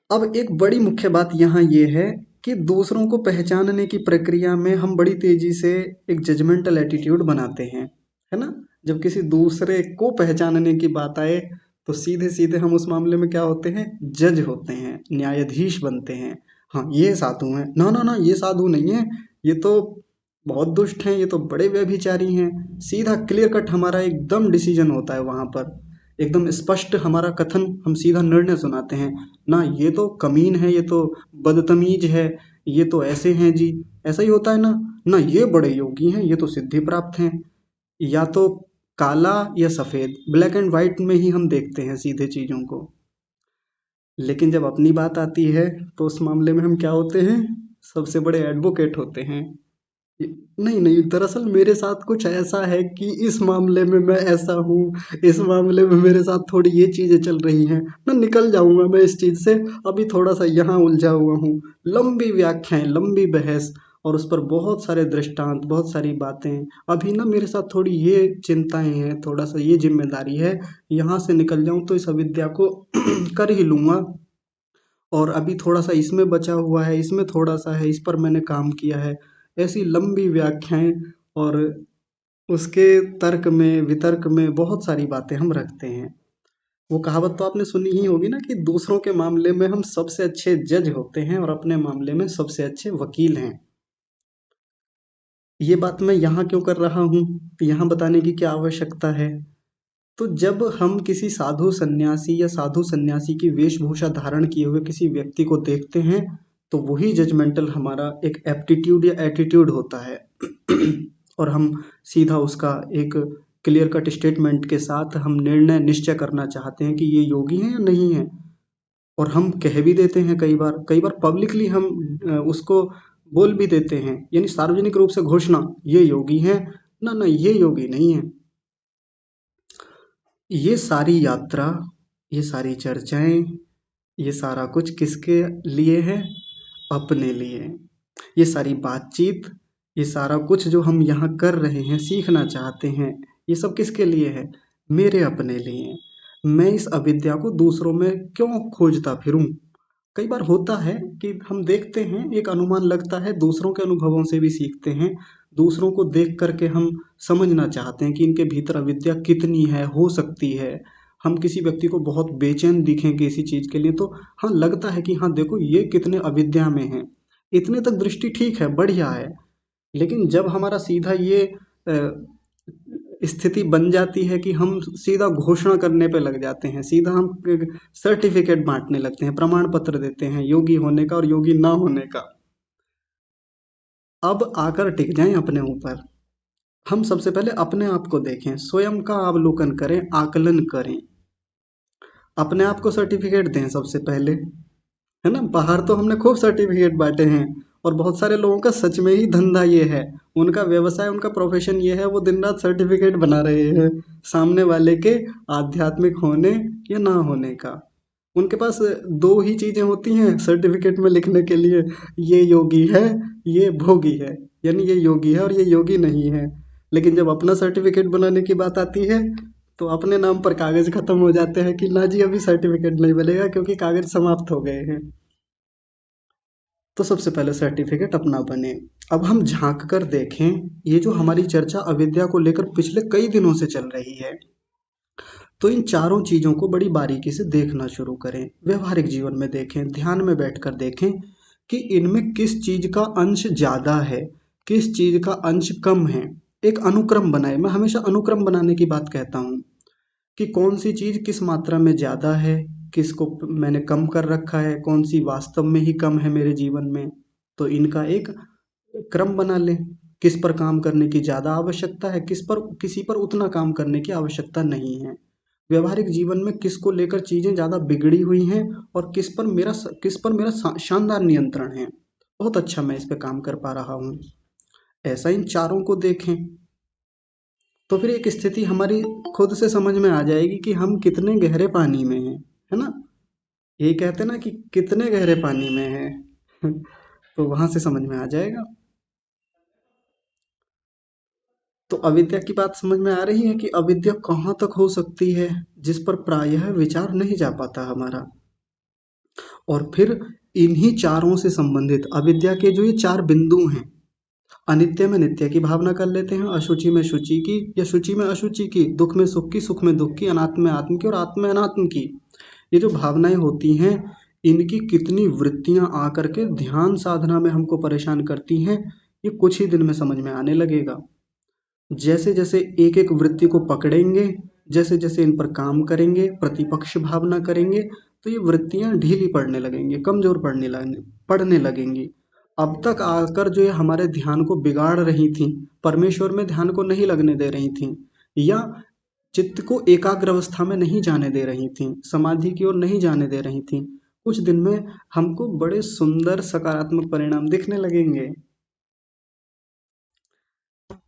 Speaker 1: अब एक बड़ी मुख्य बात यहाँ ये है कि दूसरों को पहचानने की प्रक्रिया में हम बड़ी तेजी से एक जजमेंटल एटीट्यूड बनाते हैं, है ना। जब किसी दूसरे को पहचानने की बात आए तो सीधे सीधे हम उस मामले में क्या होते हैं, जज होते हैं, न्यायाधीश बनते हैं। हाँ ये साधु हैं, ना ना ना ये साधु नहीं है, ये तो बहुत दुष्ट हैं, ये तो बड़े व्यभिचारी हैं। सीधा क्लियर कट हमारा एकदम डिसीजन होता है वहां पर, एकदम स्पष्ट हमारा कथन, हम सीधा निर्णय सुनाते हैं। ना ये तो कमीन है, ये तो बदतमीज है, ये तो ऐसे हैं जी, ऐसा ही होता है ना। ना ये बड़े योगी हैं, ये तो सिद्धि प्राप्त हैं। या तो काला या सफेद, ब्लैक एंड व्हाइट में ही हम देखते हैं सीधे चीजों को। लेकिन जब अपनी बात आती है तो उस मामले में हम क्या होते हैं, सबसे बड़े एडवोकेट होते हैं। नहीं नहीं, दरअसल मेरे साथ कुछ ऐसा है कि इस मामले में मैं ऐसा हूँ, इस मामले में मेरे साथ थोड़ी ये चीजें चल रही हैं, मैं निकल जाऊंगा मैं इस चीज से, अभी थोड़ा सा यहाँ उलझा हुआ हूँ। लंबी व्याख्याएं, लंबी बहस, और उस पर बहुत सारे दृष्टांत, बहुत सारी बातें। अभी ना मेरे साथ थोड़ी ये चिंताएं हैं, थोड़ा सा ये जिम्मेदारी है, यहाँ से निकल जाऊं तो इस अविद्या को कर ही लूंगा। और अभी थोड़ा सा इसमें बचा हुआ है, इसमें थोड़ा सा है, इस पर मैंने काम किया है। ऐसी लंबी व्याख्याएं, और उसके तर्क में, वितर्क में बहुत सारी बातें हम रखते हैं। वो कहावत तो आपने सुनी ही होगी ना कि दूसरों के मामले में हम सबसे अच्छे जज होते हैं और अपने मामले में सबसे अच्छे वकील हैं। ये बात मैं यहाँ क्यों कर रहा हूँ, यहाँ बताने की क्या आवश्यकता है। तो जब हम किसी साधु सन्यासी या साधु सन्यासी की वेशभूषा धारण किए हुए किसी व्यक्ति को देखते हैं, तो वही जजमेंटल हमारा एक एप्टीट्यूड या एटीट्यूड होता है। और हम सीधा उसका एक क्लियर कट स्टेटमेंट के साथ हम निर्णय निश्चय करना चाहते हैं कि ये योगी हैं या नहीं है। और हम कह भी देते हैं, कई बार पब्लिकली हम उसको बोल भी देते हैं, यानी सार्वजनिक रूप से घोषणा, ये योगी हैं, ना ना ये योगी नहीं है। ये सारी यात्रा, ये सारी चर्चाएं, ये सारा कुछ किसके लिए है? अपने लिए। ये सारी बातचीत, ये सारा कुछ जो हम यहाँ कर रहे हैं, सीखना चाहते हैं, ये सब किसके लिए है? मेरे अपने लिए। मैं इस अविद्या को दूसरों में क्यों खोजता फिरूं? कई बार होता है कि हम देखते हैं, एक अनुमान लगता है, दूसरों के अनुभवों से भी सीखते हैं, दूसरों को देख करके हम समझना चाहते हैं कि इनके भीतर अविद्या कितनी है, हो सकती है। हम किसी व्यक्ति को बहुत बेचैन दिखें किसी चीज़ के लिए, तो हाँ लगता है कि हाँ देखो ये कितने अविद्या में हैं। इतने तक दृष्टि ठीक है, बढ़िया है। लेकिन जब हमारा सीधा ये स्थिति बन जाती है कि हम सीधा घोषणा करने पे लग जाते हैं, सीधा हम सर्टिफिकेट बांटने लगते हैं, प्रमाण पत्र देते हैं योगी होने का और योगी ना होने का। अब आकर टिक जाएं अपने ऊपर। हम सबसे पहले अपने आप को देखें, स्वयं का अवलोकन करें, आकलन करें, अपने आप को सर्टिफिकेट दें सबसे पहले, है ना। बाहर तो हमने खूब सर्टिफिकेट बांटे हैं, और बहुत सारे लोगों का सच में ही धंधा ये है, उनका व्यवसाय, उनका प्रोफेशन ये है, वो दिन रात सर्टिफिकेट बना रहे हैं सामने वाले के आध्यात्मिक होने या ना होने का। उनके पास दो ही चीजें होती हैं सर्टिफिकेट में लिखने के लिए, ये योगी है, ये भोगी है, यानी ये योगी है और ये योगी नहीं है। लेकिन जब अपना सर्टिफिकेट बनाने की बात आती है, तो अपने नाम पर कागज खत्म हो जाते हैं कि ना जी अभी सर्टिफिकेट नहीं मिलेगा क्योंकि कागज समाप्त हो गए हैं। तो सबसे पहले सर्टिफिकेट अपना बने। अब हम झांक कर देखें, ये जो हमारी चर्चा अविद्या को लेकर पिछले कई दिनों से चल रही है, तो इन चारों चीजों को बड़ी बारीकी से देखना शुरू करें, व्यवहारिक जीवन में देखें, ध्यान में बैठकर देखें कि इनमें किस चीज का अंश ज्यादा है, किस चीज का अंश कम है। एक अनुक्रम बनाए, मैं हमेशा अनुक्रम बनाने की बात कहता हूँ कि कौन सी चीज किस मात्रा में ज्यादा है, किसको मैंने कम कर रखा है, कौन सी वास्तव में ही कम है मेरे जीवन में। तो इनका एक क्रम बना लें, किस पर काम करने की ज्यादा आवश्यकता है, किसी पर उतना काम करने की आवश्यकता नहीं है। व्यवहारिक जीवन में किसको लेकर चीजें ज्यादा बिगड़ी हुई हैं और किस पर मेरा शानदार नियंत्रण है, बहुत अच्छा मैं इस पे काम कर पा रहा हूँ। ऐसा इन चारों को देखें, तो फिर एक स्थिति हमारी खुद से समझ में आ जाएगी कि हम कितने गहरे पानी में हैं, है ना। यही कहते हैं ना कि कितने गहरे पानी में हैं। तो वहां से समझ में आ जाएगा। तो अविद्या की बात समझ में आ रही है कि अविद्या कहाँ तक हो सकती है, जिस पर प्रायः विचार नहीं जा पाता हमारा। और फिर इन्हीं चारों से संबंधित अविद्या के जो ये चार बिंदु हैं, अनित्य में नित्य की भावना कर लेते हैं, अशुचि में शुचि की या शुचि में अशुचि की, दुख में सुख की, सुख में दुख की, अनात्म में आत्म की और आत्म में अनात्म की। ये जो भावनाएं होती हैं, इनकी कितनी वृत्तियां आकर के ध्यान साधना में हमको परेशान करती हैं, ये कुछ ही दिन में समझ में आने लगेगा। जैसे जैसे एक एक वृत्ति को पकड़ेंगे, जैसे जैसे इन पर काम करेंगे, प्रतिपक्ष भावना करेंगे, तो ये वृत्तियां ढीली पड़ने लगेंगी, कमजोर पड़ने लगेंगी। अब तक आकर जो ये हमारे ध्यान को बिगाड़ रही थी, परमेश्वर में ध्यान को नहीं लगने दे रही थी, या चित्त को एकाग्र अवस्था में नहीं जाने दे रही थी, समाधि की ओर नहीं जाने दे रही थी, कुछ दिन में हमको बड़े सुंदर सकारात्मक परिणाम दिखने लगेंगे।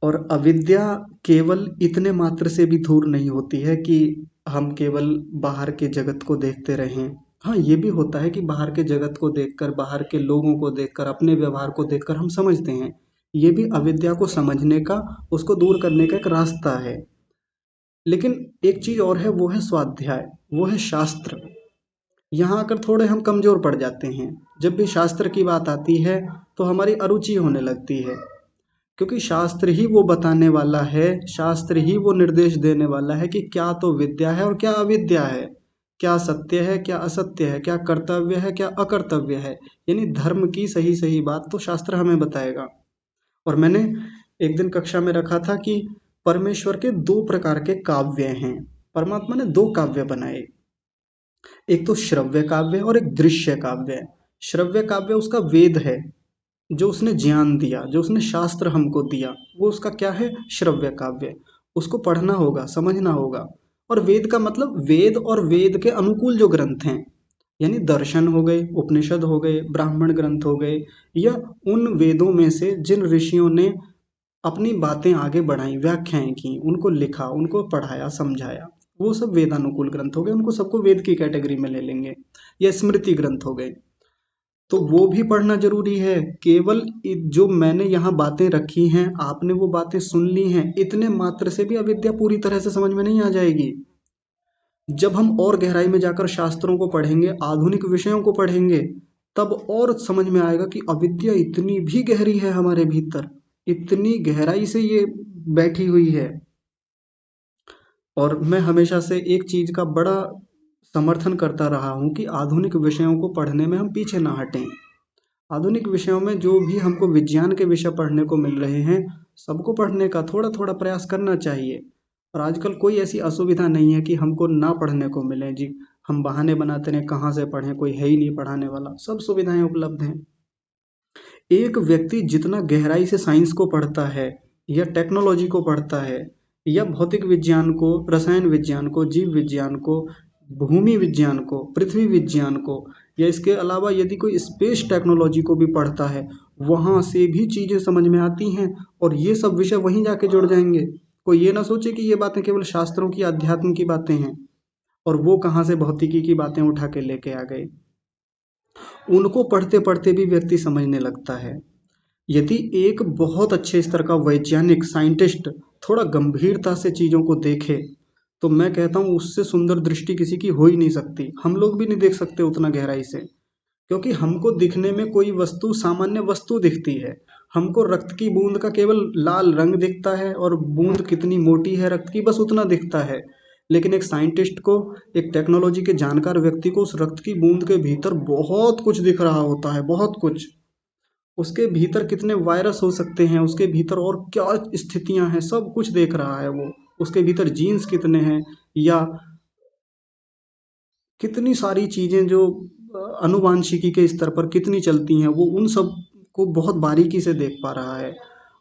Speaker 1: और अविद्या केवल इतने मात्र से भी दूर नहीं होती है कि हम केवल बाहर के जगत को देखते रहें। हाँ, ये भी होता है कि बाहर के जगत को देखकर, बाहर के लोगों को देखकर, अपने व्यवहार को देखकर हम समझते हैं। ये भी अविद्या को समझने का, उसको दूर करने का एक रास्ता है। लेकिन एक चीज और है, वो है स्वाध्याय, वो है शास्त्र। यहाँ आकर थोड़े हम कमजोर पड़ जाते हैं। जब भी शास्त्र की बात आती है, तो हमारी अरुचि होने लगती है, क्योंकि शास्त्र ही वो बताने वाला है, शास्त्र ही वो निर्देश देने वाला है कि क्या तो विद्या है और क्या अविद्या है, क्या सत्य है, क्या असत्य है, क्या कर्तव्य है, क्या अकर्तव्य है। यानी धर्म की सही सही बात तो शास्त्र हमें बताएगा। और मैंने एक दिन कक्षा में रखा था कि परमेश्वर के दो प्रकार के काव्य हैं। परमात्मा ने दो काव्य बनाए, एक तो श्रव्य काव्य और एक दृश्य काव्य। श्रव्य काव्य उसका वेद है, जो उसने ज्ञान दिया, जो उसने शास्त्र हमको दिया, वो उसका क्या है, श्रव्य काव्य। उसको पढ़ना होगा, समझना होगा। और वेद का मतलब वेद और वेद के अनुकूल जो ग्रंथ हैं, यानी दर्शन हो गए, उपनिषद हो गए, ब्राह्मण ग्रंथ हो गए, या उन वेदों में से जिन ऋषियों ने अपनी बातें आगे बढ़ाई, व्याख्याएं की, उनको लिखा, उनको पढ़ाया, समझाया, वो सब वेदानुकूल ग्रंथ हो गए, उनको सबको वेद की कैटेगरी में ले लेंगे, या स्मृति ग्रंथ हो गए। तो वो भी पढ़ना जरूरी है। केवल जो मैंने यहाँ बातें रखी हैं, आपने वो बातें सुन ली हैं, इतने मात्र से भी अविद्या पूरी तरह से समझ में नहीं आ जाएगी। जब हम और गहराई में जाकर शास्त्रों को पढ़ेंगे, आधुनिक विषयों को पढ़ेंगे, तब और समझ में आएगा कि अविद्या इतनी भी गहरी है हमारे भीतर, इतनी गहराई से ये बैठी हुई है। और मैं हमेशा से एक चीज का बड़ा समर्थन करता रहा हूँ कि आधुनिक विषयों को पढ़ने में हम पीछे ना हटें। आधुनिक विषयों में जो भी हमको विज्ञान के विषय पढ़ने को मिल रहे हैं, सबको पढ़ने का थोड़ा थोड़ा प्रयास करना चाहिए। और आजकल कोई ऐसी असुविधा नहीं है कि हमको ना पढ़ने को मिले जी। हम बहाने बनाते रहे, कहाँ से पढ़ें, कोई है ही नहीं पढ़ाने वाला, सब सुविधाएं उपलब्ध हैं। एक व्यक्ति जितना गहराई से साइंस को पढ़ता है, या टेक्नोलॉजी को पढ़ता है, या भौतिक विज्ञान को, रसायन विज्ञान को, जीव विज्ञान को, भूमि विज्ञान को, पृथ्वी विज्ञान को, या इसके अलावा यदि कोई स्पेस टेक्नोलॉजी को भी पढ़ता है, वहाँ से भी चीज़ें समझ में आती हैं, और ये सब विषय वहीं जाके जुड़ जाएंगे। कोई ये ना सोचे कि ये बातें केवल शास्त्रों की, अध्यात्म की बातें हैं, और वो कहाँ से भौतिकी की बातें उठा के लेके आ गए। उनको पढ़ते पढ़ते भी व्यक्ति समझने लगता है। यदि एक बहुत अच्छे स्तर का वैज्ञानिक, साइंटिस्ट थोड़ा गंभीरता से चीज़ों को देखे, तो मैं कहता हूँ उससे सुंदर दृष्टि किसी की हो ही नहीं सकती। हम लोग भी नहीं देख सकते उतना गहराई से, क्योंकि हमको दिखने में कोई वस्तु सामान्य वस्तु दिखती है। हमको रक्त की बूंद का केवल लाल रंग दिखता है, और बूंद कितनी मोटी है रक्त की, बस उतना दिखता है। लेकिन एक साइंटिस्ट को, एक टेक्नोलॉजी के जानकार व्यक्ति को, उस रक्त की बूंद के भीतर बहुत कुछ दिख रहा होता है, बहुत कुछ। उसके भीतर कितने वायरस हो सकते हैं, उसके भीतर और क्या स्थितियां हैं, सब कुछ देख रहा है वो। उसके भीतर जीन्स कितने हैं, या कितनी सारी चीजें जो अनुवांशिकी के स्तर पर कितनी चलती हैं, वो उन सब को बहुत बारीकी से देख पा रहा है।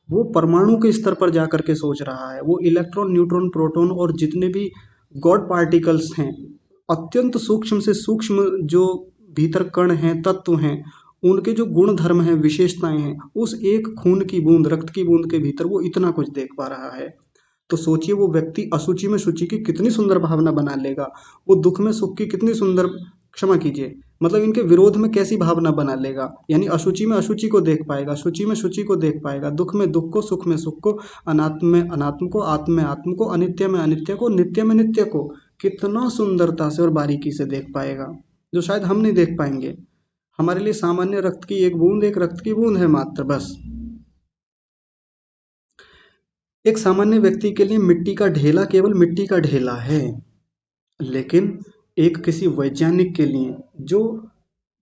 Speaker 1: वो परमाणु के स्तर पर जा करके सोच रहा है। वो इलेक्ट्रॉन, न्यूट्रॉन, प्रोटॉन और जितने भी गॉड पार्टिकल्स हैं, अत्यंत सूक्ष्म से सूक्ष्म जो भीतर कण हैं, तत्व हैं, उनके जो गुण धर्म हैं, विशेषताएं हैं, उस एक खून की बूंद, रक्त की बूंद के भीतर वो इतना कुछ देख पा रहा है। तो सोचिए वो व्यक्ति अशुचि में शुचि की कितनी सुंदर भावना बना लेगा। वो दुख में सुख की कितनी सुंदर, क्षमा कीजिए, मतलब इनके विरोध में कैसी भावना बना लेगा। यानी अशुचि में अशुचि को देख पाएगा, शुचि में शुचि को देख पाएगा, दुख में दुख को, सुख में सुख को, अनात्म में अनात्म को, आत्म में आत्म को, अनित्य में अनित्य को, नित्य में नित्य को कितना सुंदरता से और बारीकी से देख पाएगा, जो शायद हम नहीं देख पाएंगे। हमारे लिए सामान्य रक्त की एक बूंद, एक रक्त की बूंद है मात्र, बस। एक सामान्य व्यक्ति के लिए मिट्टी का ढेला केवल मिट्टी का ढेला है। लेकिन एक किसी वैज्ञानिक के लिए, जो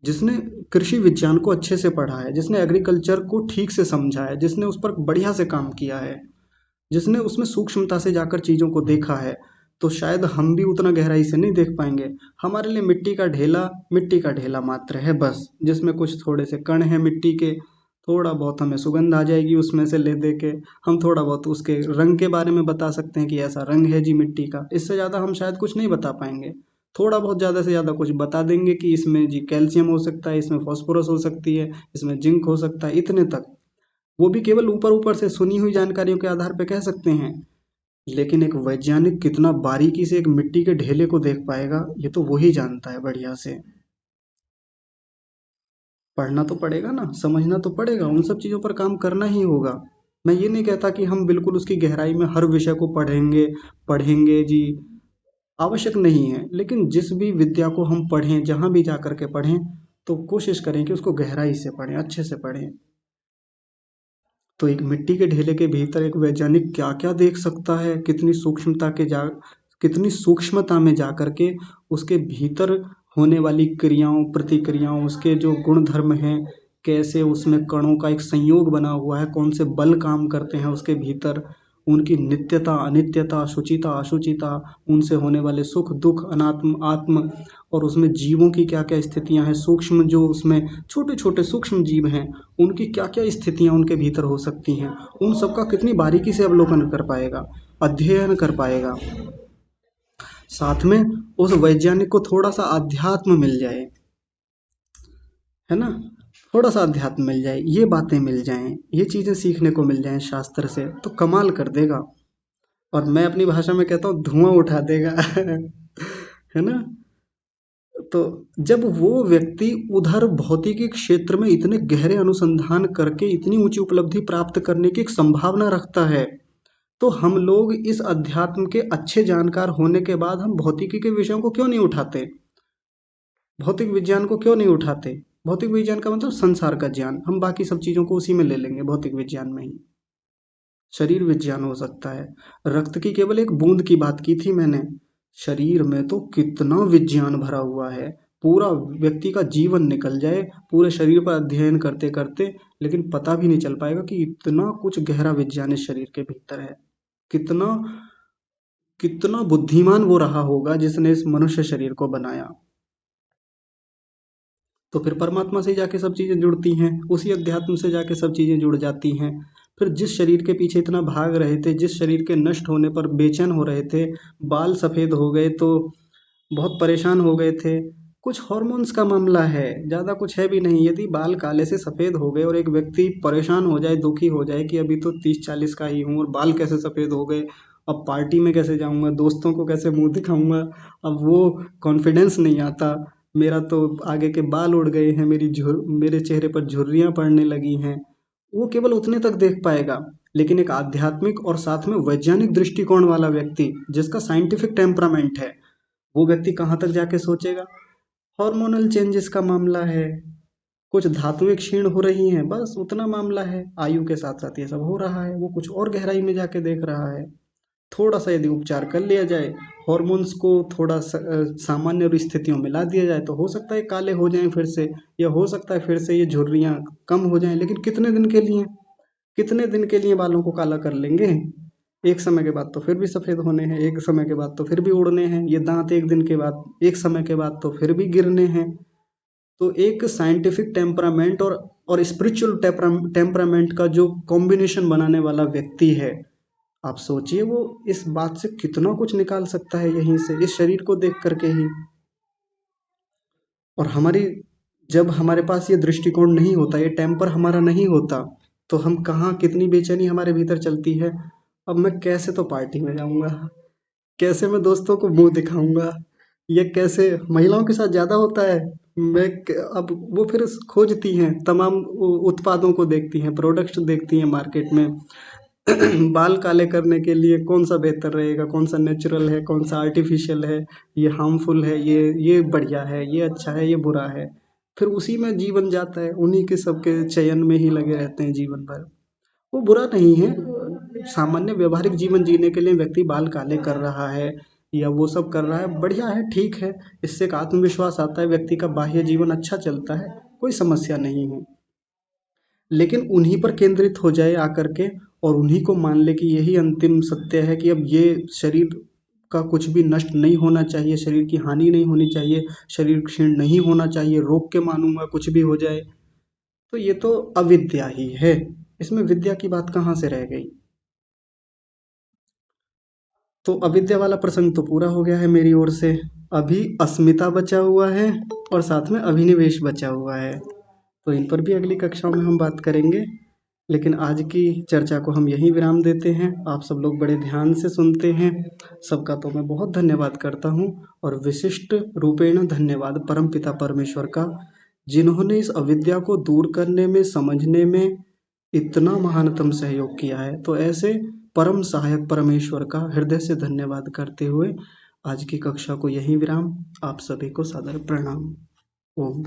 Speaker 1: जिसने कृषि विज्ञान को अच्छे से पढ़ा है, जिसने एग्रीकल्चर को ठीक से समझा है, जिसने उस पर बढ़िया से काम किया है, जिसने उसमें सूक्ष्मता से जाकर चीज़ों को देखा है, तो शायद हम भी उतना गहराई से नहीं देख पाएंगे। हमारे लिए मिट्टी का ढेला मात्र है, बस, जिसमें कुछ थोड़े से कण हैं मिट्टी के। थोड़ा बहुत हमें सुगंध आ जाएगी उसमें से ले दे के, हम थोड़ा बहुत उसके रंग के बारे में बता सकते हैं कि ऐसा रंग है जी मिट्टी का। इससे ज़्यादा हम शायद कुछ नहीं बता पाएंगे। थोड़ा बहुत ज़्यादा से ज़्यादा कुछ बता देंगे कि इसमें जी कैल्शियम हो सकता है, इसमें फॉस्फोरस हो सकती है, इसमें जिंक हो सकता है, इतने तक। वो भी केवल ऊपर ऊपर से सुनी हुई जानकारियों के आधार पर कह सकते हैं। लेकिन एक वैज्ञानिक कितना बारीकी से एक मिट्टी के ढेले को देख पाएगा, ये तो वही जानता है बढ़िया से। पढ़ना तो पड़ेगा ना, समझना तो पड़ेगा, उन सब चीज़ों पर काम करना ही होगा। मैं ये नहीं कहता कि हम बिल्कुल उसकी गहराई में हर विषय को पढ़ेंगे पढ़ेंगे जी, आवश्यक नहीं है। लेकिन जिस भी विद्या को हम पढ़ें, जहाँ भी जा कर के पढ़ें, तो कोशिश करें कि उसको गहराई से पढ़ें, अच्छे से पढ़ें। तो एक मिट्टी के ढेले के भीतर एक वैज्ञानिक क्या क्या देख सकता है, कितनी सूक्ष्मता में जा कर के उसके भीतर होने वाली क्रियाओं, प्रतिक्रियाओं, उसके जो गुण धर्म हैं, कैसे उसमें कणों का एक संयोग बना हुआ है, कौन से बल काम करते हैं उसके भीतर, उनकी नित्यता, अनित्यता, शुचिता, अशुचिता, उनसे होने वाले सुख दुख, अनात्म आत्म, और उसमें जीवों की क्या क्या स्थितियां हैं, सूक्ष्म जो उसमें छोटे छोटे सूक्ष्म जीव हैं, उनकी क्या क्या स्थितियां उनके भीतर हो सकती हैं, उन सबका कितनी बारीकी से अवलोकन कर पाएगा, अध्ययन कर पाएगा। साथ में उस वैज्ञानिक को थोड़ा सा अध्यात्म मिल जाए, है ना, थोड़ा सा अध्यात्म मिल जाए, ये बातें मिल जाएं, ये चीज़ें सीखने को मिल जाएं शास्त्र से, तो कमाल कर देगा। और मैं अपनी भाषा में कहता हूँ धुआं उठा देगा। है ना? तो जब वो व्यक्ति उधर भौतिकी क्षेत्र में इतने गहरे अनुसंधान करके इतनी ऊंची उपलब्धि प्राप्त करने की एक संभावना रखता है, तो हम लोग इस अध्यात्म के अच्छे जानकार होने के बाद हम भौतिकी के विषयों को क्यों नहीं उठाते? भौतिक विज्ञान को क्यों नहीं उठाते? भौतिक विज्ञान का मतलब संसार का ज्ञान, हम बाकी सब चीजों को उसी में ले लेंगे, भौतिक विज्ञान में ही। शरीर विज्ञान हो सकता है। रक्त की केवल एक बूंद की बात की थी मैंने। शरीर में तो कितना विज्ञान भरा हुआ है। पूरा व्यक्ति का जीवन निकल जाए पूरे शरीर पर अध्ययन करते करते, लेकिन पता भी नहीं चल पाएगा कि इतना कुछ गहरा विज्ञान इस शरीर के भीतर है। कितना कितना बुद्धिमान वो रहा होगा जिसने इस मनुष्य शरीर को बनाया। तो फिर परमात्मा से जाके सब चीज़ें जुड़ती हैं, उसी अध्यात्म से जाके सब चीज़ें जुड़ जाती हैं। फिर जिस शरीर के पीछे इतना भाग रहे थे, जिस शरीर के नष्ट होने पर बेचैन हो रहे थे, बाल सफ़ेद हो गए तो बहुत परेशान हो गए थे, कुछ हॉर्मोन्स का मामला है, ज़्यादा कुछ है भी नहीं। यदि बाल काले से सफ़ेद हो गए और एक व्यक्ति परेशान हो जाए, दुखी हो जाए कि अभी तो 30-40 का ही हूँ और बाल कैसे सफ़ेद हो गए, अब पार्टी में कैसे जाऊँगा, दोस्तों को कैसे मुंह दिखाऊंगा, अब वो कॉन्फिडेंस नहीं आता, मेरा तो आगे के बाल उड़ गए हैं, मेरे चेहरे पर झुर्रियाँ पड़ने लगी हैं। वो केवल उतने तक देख पाएगा। लेकिन एक आध्यात्मिक और साथ में वैज्ञानिक दृष्टिकोण वाला व्यक्ति, जिसका साइंटिफिक टेम्परामेंट है, वो व्यक्ति कहाँ तक जाके सोचेगा? हार्मोनल चेंजेस का मामला है, कुछ धातुएं क्षीण हो रही हैं, बस उतना मामला है। आयु के साथ साथ ये सब हो रहा है, वो कुछ और गहराई में जाके देख रहा है। थोड़ा सा यदि उपचार कर लिया जाए, हॉर्मोन्स को थोड़ा सामान्य स्थितियों में ला दिया जाए, तो हो सकता है काले हो जाएं फिर से, या हो सकता है फिर से ये झुर्रियाँ कम हो जाएं। लेकिन कितने दिन के लिए? कितने दिन के लिए बालों को काला कर लेंगे? एक समय के बाद तो फिर भी सफ़ेद होने हैं, एक समय के बाद तो फिर भी उड़ने हैं, ये दांत एक दिन के बाद, एक समय के बाद तो फिर भी गिरने हैं। तो एक साइंटिफिक टेम्परामेंट और स्पिरिचुअल टेम्परामेंट का जो कॉम्बिनेशन बनाने वाला व्यक्ति है, आप सोचिए वो इस बात से कितना कुछ निकाल सकता है यहीं से, इस शरीर को देख करके ही। और हमारी जब हमारे पास ये दृष्टिकोण नहीं होता, ये टेम्पर हमारा नहीं होता, तो हम कहाँ कितनी बेचैनी हमारे भीतर चलती है। अब मैं कैसे तो पार्टी में जाऊंगा, कैसे मैं दोस्तों को मुंह दिखाऊंगा, ये कैसे महिलाओं के साथ ज़्यादा होता है। अब वो फिर खोजती हैं, तमाम उत्पादों को देखती हैं, प्रोडक्ट्स देखती हैं मार्केट में। बाल काले करने के लिए कौन सा बेहतर रहेगा, कौन सा नेचुरल है, कौन सा आर्टिफिशियल है, ये हार्मफुल है, ये बढ़िया है, ये अच्छा है, ये बुरा है। फिर उसी में जीवन जाता है, उन्हीं के सबके चयन में ही लगे रहते हैं जीवन भर। वो बुरा नहीं है। सामान्य व्यवहारिक जीवन जीने के लिए व्यक्ति बाल काले कर रहा है या वो सब कर रहा है, बढ़िया है, ठीक है। इससे एक आत्मविश्वास आता है, व्यक्ति का बाह्य जीवन अच्छा चलता है, कोई समस्या नहीं है। लेकिन उन्हीं पर केंद्रित हो जाए आकर के, और उन्हीं को मान ले कि यही अंतिम सत्य है कि अब ये शरीर का कुछ भी नष्ट नहीं होना चाहिए, शरीर की हानि नहीं होनी चाहिए, शरीर क्षीण नहीं होना चाहिए, रोक के मानूंगा कुछ भी हो जाए, तो ये तो अविद्या ही है। इसमें विद्या की बात कहाँ से रह गई? तो अविद्या वाला प्रसंग तो पूरा हो गया है मेरी ओर से। अभी अस्मिता बचा हुआ है और साथ में अभिनिवेश बचा हुआ है, तो इन पर भी अगली कक्षाओं में हम बात करेंगे। लेकिन आज की चर्चा को हम यहीं विराम देते हैं। आप सब लोग बड़े ध्यान से सुनते हैं, सबका तो मैं बहुत धन्यवाद करता हूँ। और विशिष्ट रूपेण धन्यवाद परमपिता परमेश्वर का, जिन्होंने इस अविद्या को दूर करने में, समझने में इतना महानतम सहयोग किया है। तो ऐसे परम सहायक परमेश्वर का हृदय से धन्यवाद करते हुए आज की कक्षा को यहीं विराम। आप सभी को सादर प्रणाम। ओम।